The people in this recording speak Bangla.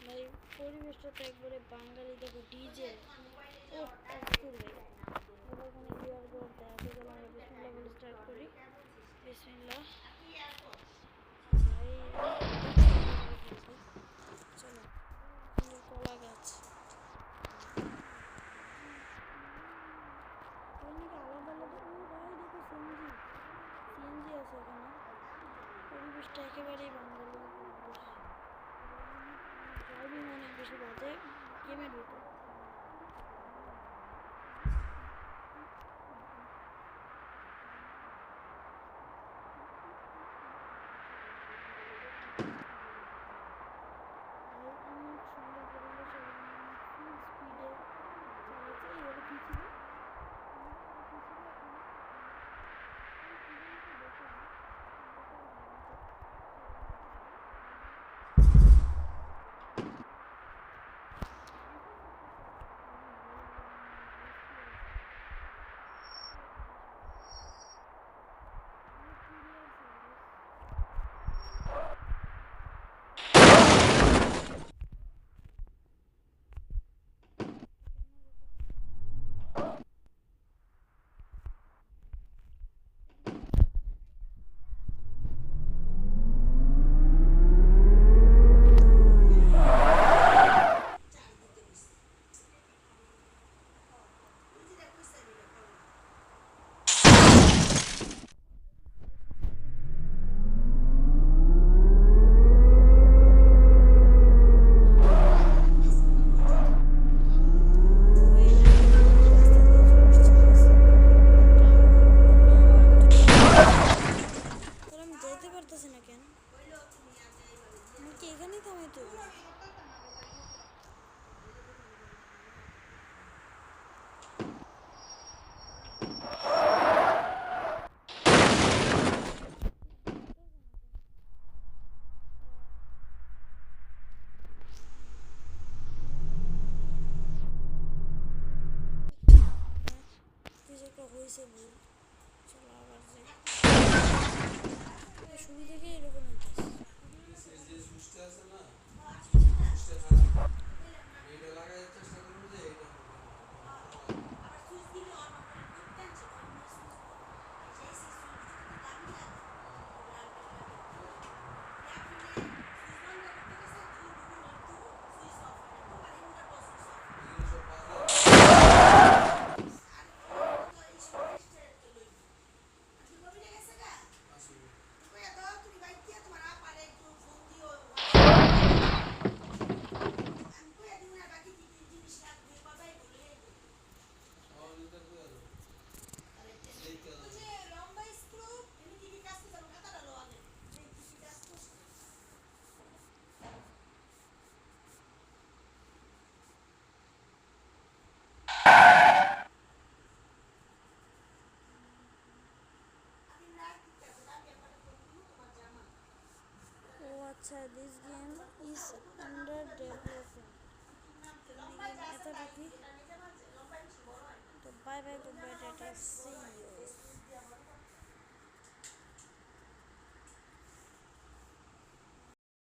ভাই পরিবেশটা তো একবারে বাঙালি, দেখো ডিজে ও অস্থির ভাই। এবার কোনো ইয়ার গড় দেখে গেল, আমরা বিসমিল্লাহ বলে স্টার্ট করি। বিসমিল্লাহ ভাই, চলো কলা গাছ নাকি আলাদা আলাদা। ও ভাই দেখো সিএনজি, সিএনজি আছে এখানে। পরিবেশটা একেবারেই বাঙালি পরিবেশ। ড্রাইভিং অনেক বেশি বাজে গেমের ভিতর। অনেক সুন্দর পরিবেশ এবং ফুল স্পিডে চালাচ্ছে। এর কি ছিল না কেন? আমি কি এখানেই থামাইতে হবে? কিছু একটা হয়েছে ভুল। চলো আবার যাই। শুরু থেকে এরকম হইতেছে। আচ্ছা, this game is under development. এতটা কি? তো bye bye, goodbye, tata, see you.